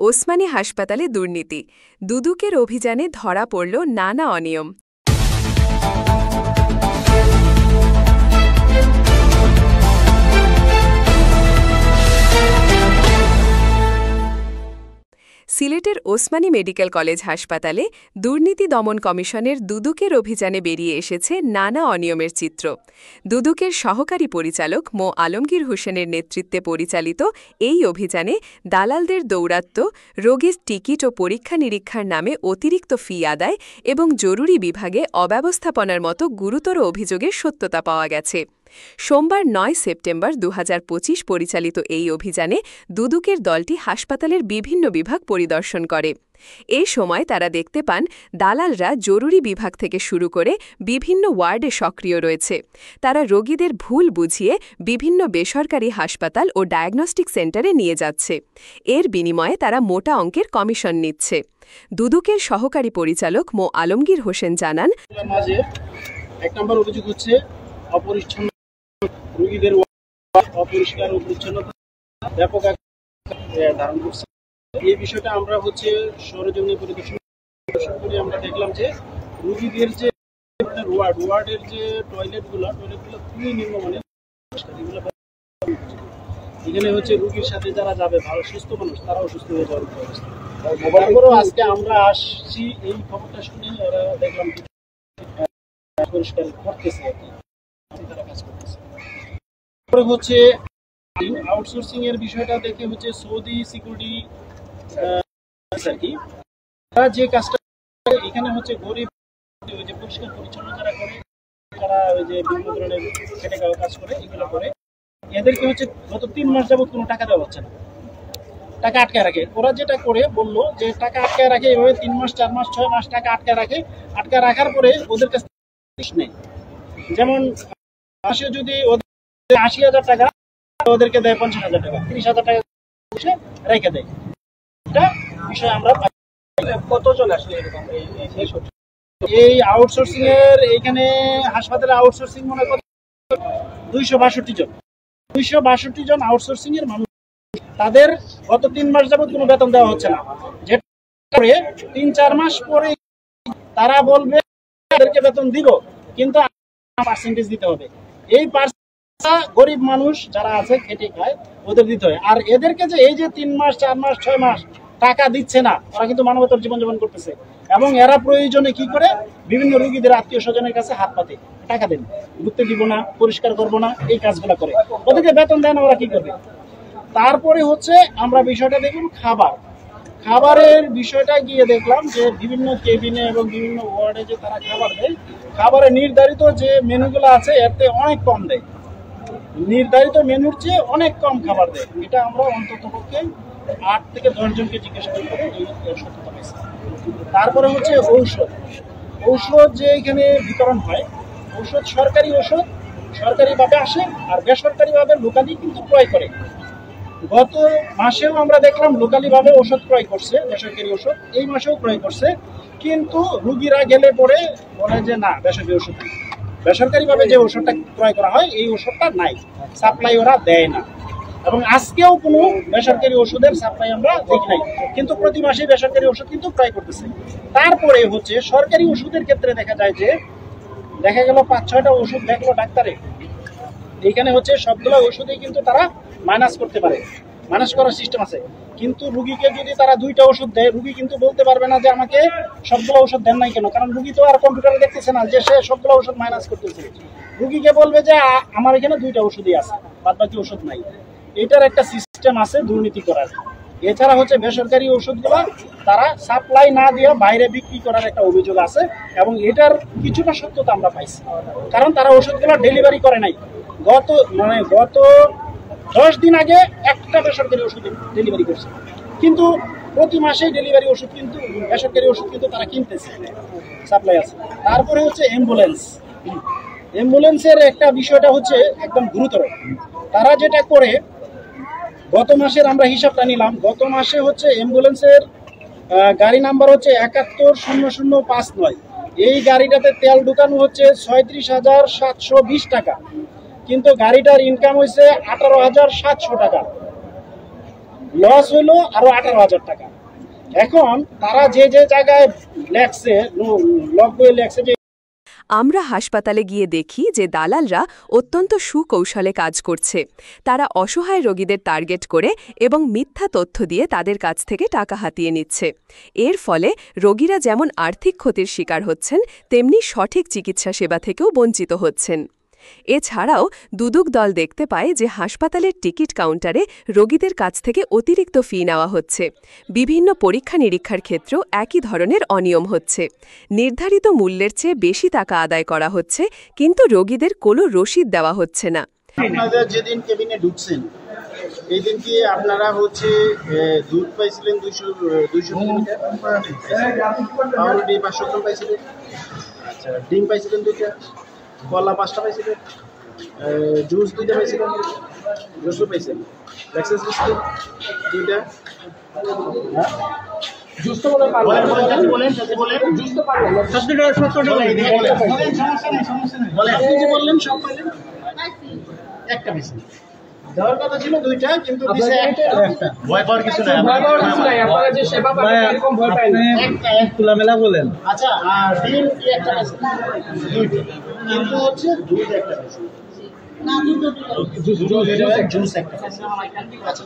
ওসমানী হাসপাতালে দুর্নীতি, দুদকের অভিযানে ধরা পড়ল নানা অনিয়ম। সিলেটের ওসমানী মেডিকেল কলেজ হাসপাতালে দুর্নীতি দমন কমিশনের দুদকের অভিযানে বেরিয়ে এসেছে নানা অনিয়মের চিত্র। দুদকের সহকারী পরিচালক মো আলমগীর হোসেনের নেতৃত্বে পরিচালিত এই অভিযানে দালালদের দৌরাত্ম্য, রোগীর টিকিট ও পরীক্ষা নিরীক্ষার নামে অতিরিক্ত ফি আদায় এবং জরুরি বিভাগে অব্যবস্থাপনার মতো গুরুতর অভিযোগের সত্যতা পাওয়া গেছে। সোমবার ৯ সেপ্টেম্বর ২০২৫ পরিচালিত এই অভিযানে দুদকের দলটি হাসপাতালের বিভিন্ন বিভাগ পরিদর্শন করে। এ সময় তারা দেখতে পান দালালরা জরুরি বিভাগ থেকে শুরু করে বিভিন্ন ওয়ার্ডে সক্রিয় রয়েছে। তারা রোগীদের ভুল বুঝিয়ে বিভিন্ন বেসরকারি হাসপাতাল ও ডায়াগনস্টিক সেন্টারে নিয়ে যাচ্ছে। এর বিনিময়ে তারা মোটা অঙ্কের কমিশন নিচ্ছে। দুদকের সহকারী পরিচালক মো আলমগীর হোসেন জানান, এক নম্বর অভিযোগ হচ্ছে অপরিচ্ছন্ন রোগীদের অপরিষ্কার ও পরিচ্ছন্নতা ব্যাপক ধারণ করছে। এই বিষয়টা আমরা হচ্ছে সরেজমিনে পরিদর্শন করে আমরা দেখলাম যে রোগীদের যে ওয়ার্ডের যে টয়লেটগুলো খুবই নিম্নমানের। এখানে হচ্ছে রোগীর সাথে যারা যাবে ভালো সুস্থ মানুষ তারাও সুস্থ হয়ে যাওয়ার অবস্থা। তারপরেও আজকে আমরা আসছি এই খবরটা শুনে ওরা দেখলাম পরিষ্কার করতেছে আর কি, তারা কাজ করতেছে। তারপরে হচ্ছে আউটসোর্সিং এর বিষয়টা দেখে হচ্ছে সৌদি সিকিউরিটি আর কি, তারা যে কাজটা এখানে হচ্ছে গরিব ওই যে পরিষ্কার পরিচ্ছন্ন যারা করে, তারা ওই যে বিভিন্ন ধরনের খেটে খাওয়া কাজ করে, এগুলো করে এদেরকে হচ্ছে গত ৩ মাস যাবত কোনো টাকা দেওয়া হচ্ছে না, টাকা আটকায় রাখে। ওরা যেটা করে বললো যে টাকা আটকায় রাখে, এভাবে ৩ মাস ৪ মাস ৬ মাস টাকা আটকায় রাখে। আটকায় রাখার পরে ওদের কাছে নেই, যেমন মাসে যদি ওদের ৮০,০০০ টাকা ওদেরকে দেয় ৫০,০০০ টাকা, ৩০,০০০ টাকা রেখে দেয়। এটা বিষয় আমরা কতজন আসলে এই আউটসোর্সিং এর এইখানে হাসপাতালে আউটসোর্সিং মনে করেন ২৬২ জন ২৬২ জন আউটসোর্সিং এর মানুষ, তাদের গত ৩ মাস যাবত কোনো বেতন দেওয়া হচ্ছে না। যেটা করে ৩-৪ মাস পরে তারা বলবে তাদেরকে বেতন দিব, কিন্তু পার্সেন্টেজ দিতে হবে। এই গরিব মানুষ যারা আছে খেটে খায় ওদের দিতে হয়। আর এদেরকে যে এই যে 3 মাস 4 মাস 6 মাস টাকা দিচ্ছে না, ওরা কিন্তু মানবতার জীবনযাপন করতেছে। এবং এরা প্রয়োজনে কি করে বিভিন্ন রোগীদের আত্মীয় স্বজনের কাছে হাত পাতে, টাকা দেন, ঘুরতে দিব না, পরিষ্কার করবো না, এই কাজগুলো করে। ওদেরকে বেতন দেয় না, ওরা কি করবে? তারপরে হচ্ছে আমরা বিষয়টা দেখুন খাবারের বিষয়টা গিয়ে দেখলাম যে বিভিন্ন কেবিনে এবং বিভিন্ন ওয়ার্ডে যে তারা খাবার দেয়, খাবারের নির্ধারিত যে মেনুগুলো আছে এতে অনেক কম দেয়, নির্ধারিত মেনুর চেয়ে অনেক কম খাবার দেয়। এটা আমরা অন্তত পক্ষে 8 থেকে 10 জনকে জিজ্ঞাসা করে এই সত্যতা পেয়েছি। তারপরে হচ্ছে ঔষধ যে এখানে বিতরণ হয়, ঔষধ সরকারিভাবে আসে আর বেসরকারিভাবে লোকালি কিন্তু ক্রয় করে। গত মাসেও আমরা দেখলাম লোকালিভাবে ওষুধ ক্রয় করছে, বেসরকারি ওষুধ এই মাসেও ক্রয় করছে, কিন্তু রুগীরা গেলে পরে বলে যে না বেসরকারি ওষুধ, বেসরকারিভাবে যে ওষুধটা ক্রয় করা হয় এই ওষুধটা নাই, সাপ্লাই ওরা দেয় না। এবং আজকেও কোনো বেসরকারি ওষুধের সাপ্লাই আমরা দেখি নাই, কিন্তু প্রতি মাসে বেসরকারি ওষুধ কিন্তু ক্রয় করতেছে। তারপরে হচ্ছে সরকারি ওষুধের ক্ষেত্রে দেখা যায় যে দেখা গেল ৫-৬টা ওষুধ দেখলো ডাক্তারে, এইখানে হচ্ছে সবগুলো ওষুধেই কিন্তু তারা মাইনাস করতে পারে, মাইনাস করার সিস্টেম আছে। কিন্তু রুগীকে যদি তারা 2টা ওষুধ দেয়, রুগী কিন্তু বলতে পারবে না যে আমাকে সবগুলো ওষুধ দেন নাই কেন, কারণ রুগী তো আর কম্পিউটারে দেখতেছে না যে সে সবগুলো ওষুধ মাইনাস করতেছে। রুগীকে বলবে যে আমার এখানে 2টা ওষুধই আছে, বাদ বাকি ওষুধ নাই। এটার একটা সিস্টেম আছে দুর্নীতি করার। এছাড়া হচ্ছে বেসরকারি ওষুধগুলো তারা সাপ্লাই না দিয়ে বাইরে বিক্রি করার একটা অভিযোগ আছে, এবং এটার কিছুটা সত্যতা আমরা পাইছি, কারণ তারা ওষুধগুলো ডেলিভারি করে নাই। গত 10 দিন আগে একটা বেসরকারি ওষুধ ডেলিভারি করছে, কিন্তু প্রতি মাসে ডেলিভারি ওষুধ কিন্তু বেসরকারি ওষুধ কিন্তু তারা কিনতেছে, সাপ্লাই আছে। তারপরে হচ্ছে অ্যাম্বুলেন্সের একটা বিষয়টা হচ্ছে একদম গুরুতর। তারা যেটা করে, গত মাসের আমরা হিসাবটা নিলাম, গত মাসে হচ্ছে অ্যাম্বুলেন্সের গাড়ি নাম্বার হচ্ছে ৭১০০৫৯, এই গাড়িটাতে তেল ঢুকানো হচ্ছে ৩৬,৭২০ টাকা, কিন্তু গাড়িটার ইনকাম হয়েছে ১৮,৭০০ টাকা। লস হইলো আরো 18,000 টাকা। এখন তারা যে যে জায়গায় লেখছে, লক বইয়ে লেখছে যে আমরা হাসপাতালে গিয়ে দেখি যে দালালরা অত্যন্ত সুকৌশলে কাজ করছে। তারা অসহায় রোগীদের টার্গেট করে এবং মিথ্যা তথ্য দিয়ে তাদের কাছ থেকে টাকা হাতিয়ে নিচ্ছে। এর ফলে রোগীরা যেমন আর্থিক ক্ষতির শিকার হচ্ছেন, তেমনি সঠিক চিকিৎসা সেবা থেকেও বঞ্চিত হচ্ছেন। এছাড়াও দুদক দল দেখতে পায় যে হাসপাতালের টিকিট কাউন্টারে রোগীদের কাছ থেকে অতিরিক্ত ফি নেওয়া হচ্ছে। বিভিন্ন পরীক্ষা নিরীক্ষার ক্ষেত্রেও একই ধরনের অনিয়ম হচ্ছে। নির্ধারিত মূল্যের চেয়ে বেশি টাকা আদায় করা হচ্ছে, কিন্তু রোগীদের কোনো রসিদ দেওয়া হচ্ছে না। আপনাদের যেদিন কেবিনে ঢুকছেন এই দিন কি আপনারা হচ্ছে দুধ পাইছিলেন 200 মিলিলিটার, পাউরুটি 500 গ্রাম পাইছিলেন, আচ্ছা ডিম পাইছিলেন 2টা, কলা 5টা পাইছিলেন, জুস 2টা পাইছিলেন, রসুন পাইছেন, লেক্সাস বিস্কুট 2টা, জুস তো বলেন জুস তো পারবেন 70 টাকা বলেন, সমস্যা নেই বলেন, আপনি যে বললেন সব পাইলেন, একটা পাইছেন, দেওয়ার কথা ছিল 2টা কিন্তু দিছে একটা। ভয় পাওয়ার কিছু নাই, আপনারা যে সেবা পাবেন এরকম ভয় পাই না। এক খোলামেলা বলেন। আচ্ছা আর ডিম কি একটা পাইছেন? 2টা, কিন্তু হচ্ছে দুধ একটা পাইছেন না, জুস একটা পাইছেন। আচ্ছা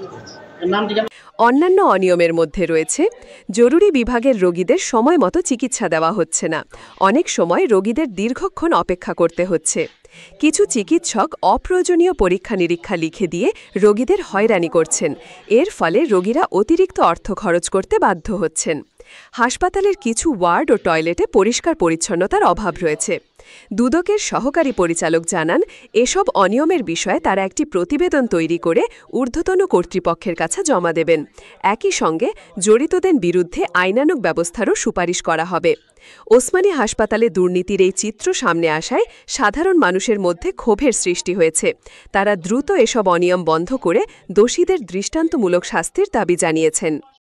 নাম ঠিক আছে। অন্যান্য অনিয়মের মধ্যে রয়েছে জরুরি বিভাগের রোগীদের সময় মতো চিকিৎসা দেওয়া হচ্ছে না। অনেক সময় রোগীদের দীর্ঘক্ষণ অপেক্ষা করতে হচ্ছে। কিছু চিকিৎসক অপ্রয়োজনীয় পরীক্ষা নিরীক্ষা লিখে দিয়ে রোগীদের হয়রানি করছেন। এর ফলে রোগীরা অতিরিক্ত অর্থ খরচ করতে বাধ্য হচ্ছেন। হাসপাতালের কিছু ওয়ার্ড ও টয়লেটে পরিষ্কার পরিচ্ছন্নতার অভাব রয়েছে। দুদকের সহকারী পরিচালক জানান, এসব অনিয়মের বিষয়ে তারা একটি প্রতিবেদন তৈরি করে ঊর্ধ্বতন কর্তৃপক্ষের কাছে জমা দেবেন। একই সঙ্গে জড়িতদের বিরুদ্ধে আইনানুগ ব্যবস্থারও সুপারিশ করা হবে। ওসমানী হাসপাতালে দুর্নীতির এই চিত্র সামনে আসায় সাধারণ মানুষের মধ্যে ক্ষোভের সৃষ্টি হয়েছে। তারা দ্রুত এসব অনিয়ম বন্ধ করে দোষীদের দৃষ্টান্তমূলক শাস্তির দাবি জানিয়েছেন।